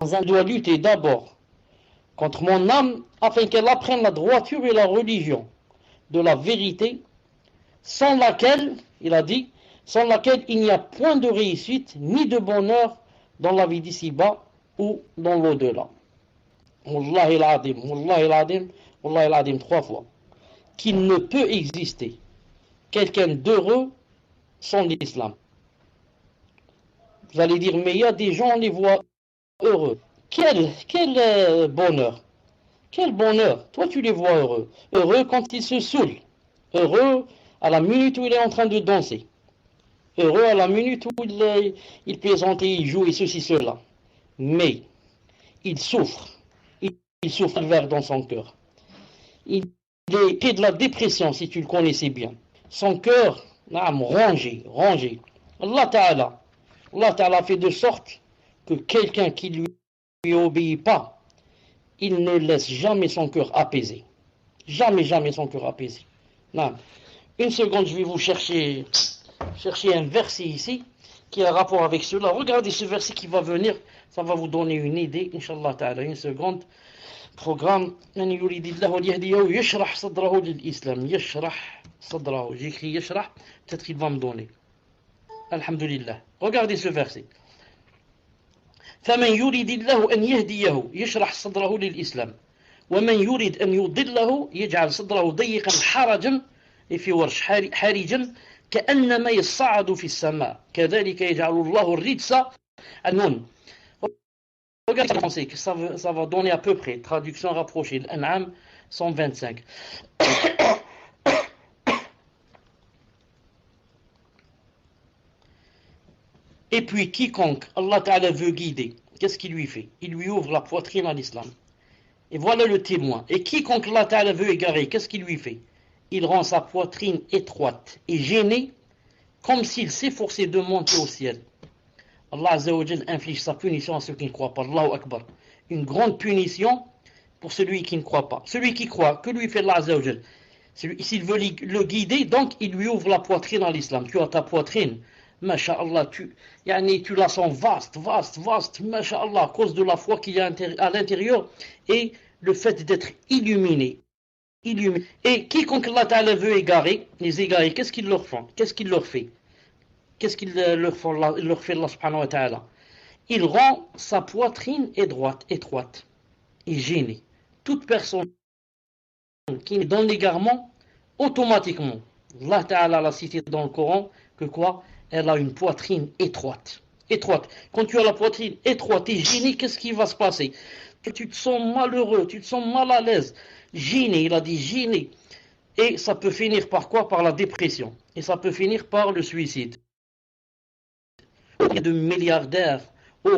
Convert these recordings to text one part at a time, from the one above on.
un doit lutter d'abord contre mon âme afin qu'elle apprenne la droiture et la religion de la vérité, sans laquelle, il a dit, sans laquelle il n'y a point de réussite ni de bonheur dans la vie d'ici-bas ou dans l'au-delà. Wallahi al-Adim, Wallahi al-Adim, Wallahi al-Adim, 3 fois. Qu'il ne peut exister quelqu'un d'heureux sans l'islam. Vous allez dire, mais il y a des gens, on les voit heureux. Quel bonheur. Quel bonheur. Toi, tu les vois heureux. Heureux quand ils se saoulent. Heureux à la minute où il est en train de danser. Heureux à la minute où il plaisante et il joue et ceci, cela. Mais il souffre. Il souffre vers dans son cœur. Il est de la dépression, si tu le connaissais bien. Son cœur, rongé, rongé. Allah Ta'ala fait de sorte que quelqu'un qui lui obéit pas, il ne laisse jamais son cœur apaisé. Jamais, jamais son cœur apaisé. Non. Une seconde, je vais vous chercher un verset ici qui a rapport avec cela. Regardez ce verset qui va venir, ça va vous donner une idée, Inch'Allah Ta'ala. Une seconde. Programme. J'écris yashrah, peut-être qu'il va me donner. Alhamdulillah. Regardez ce verset. فمن يريد الله أن يهديه يشرح صدره للإسلام ومن يريد أن يضله يجعل صدره ضيقا حرجا في ورش حرجا كأنما يصعد في السماء كذلك يجعل الله الرجس النون. Regardez en français, ça va donner à peu près, traduction rapprochée, l'An'am 125. Et puis quiconque Allah Ta'ala veut guider, qu'est-ce qu'il lui fait? Il lui ouvre la poitrine à l'islam. Et voilà le témoin. Et quiconque Allah Ta'ala veut égarer, qu'est-ce qu'il lui fait? Il rend sa poitrine étroite et gênée, comme s'il s'efforçait de monter au ciel. Allah Azza wa Jal inflige sa punition à ceux qui ne croient pas. Allahu Akbar. Une grande punition pour celui qui ne croit pas. Celui qui croit, que lui fait Allah Azza wa Jal? S'il veut le guider, donc il lui ouvre la poitrine à l'islam. Tu as ta poitrine, masha'Allah, tu la sens vaste, masha'Allah, à cause de la foi qu'il y a à l'intérieur et le fait d'être illuminé. Et quiconque Allah Ta'ala veut égarer, les égarer, qu'est-ce qu'il leur fait? Qu'est-ce qu'il leur fait? Qu'est-ce qu'il leur fait Allah subhanahu wa ta'ala? Il rend sa poitrine étroite et gênée. Toute personne qui est dans l'égarement, automatiquement, Allah Ta'ala l'a cité dans le Coran, que quoi? Elle a une poitrine étroite. Quand tu as la poitrine étroite et gênée, qu'est-ce qui va se passer? Tu te sens malheureux, tu te sens mal à l'aise. Gêné, il a dit gêné. Et ça peut finir par quoi? Par la dépression. Et ça peut finir par le suicide. Combien de milliardaires,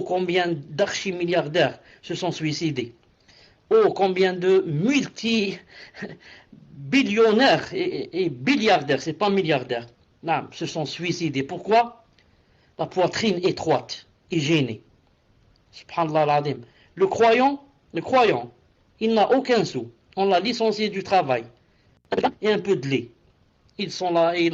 combien d'archimilliardaires se sont suicidés? Combien de multi-billionnaires et milliardaires, c'est pas milliardaires, non, se sont suicidés. Pourquoi? La poitrine étroite et gênée. Subhanallah al-Adim. Le croyant, il n'a aucun sou. On l'a licencié du travail. Et un peu de lait. Il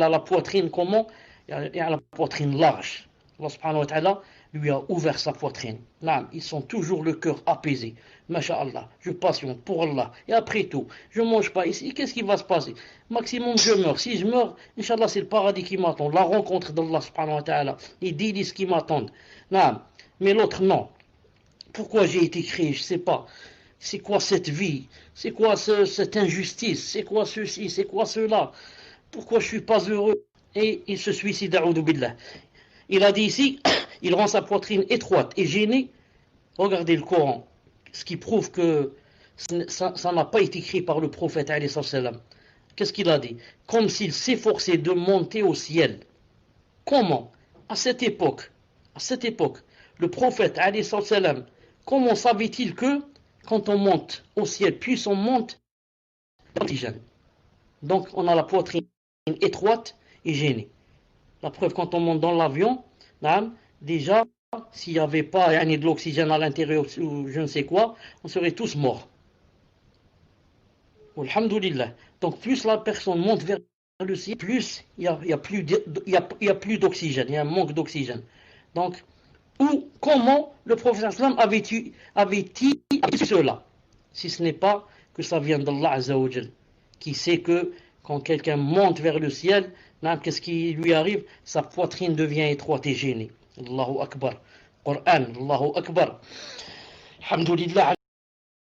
a la poitrine comment? Il a la poitrine large. Allah subhanahu wa ta'ala lui a ouvert sa poitrine. Ils sont toujours le cœur apaisé. Masha'Allah, je patiente pour Allah. Et après tout, je ne mange pas ici. Qu'est-ce qui va se passer? Maximum, je meurs. Si je meurs, Inch'Allah, c'est le paradis qui m'attend. La rencontre d'Allah subhanahu wa ta'ala. Les délices qui m'attendent. Mais l'autre, non. Pourquoi j'ai été créé? Je ne sais pas. C'est quoi cette vie? C'est quoi cette injustice? C'est quoi ceci? C'est quoi cela? Pourquoi je ne suis pas heureux? Et il se suicide, a'oudou billah. Il a dit ici, il rend sa poitrine étroite et gênée. Regardez le Coran, ce qui prouve que ça n'a pas été écrit par le prophète alayhi salam. Qu'est-ce qu'il a dit? Comme s'il s'efforçait de monter au ciel. Comment? À cette époque, le prophète alayhi salam, comment savait-il que quand on monte au ciel, puis on monte l'oxygène? Donc on a la poitrine étroite et gênée. La preuve, quand on monte dans l'avion, déjà, s'il n'y avait pas de l'oxygène à l'intérieur ou je ne sais quoi, on serait tous morts. Alhamdulillah. Donc plus la personne monte vers le ciel, plus il y a plus d'oxygène, il y a un manque d'oxygène. Donc Ou comment le prophète sallam avait-il cela? Si ce n'est pas que ça vient d'Allah Azza wa Jal, qui sait que quand quelqu'un monte vers le ciel, qu'est-ce qui lui arrive? Sa poitrine devient étroite et gênée. Allahu Akbar. Qur'an, Allahu Akbar. Alhamdulillah.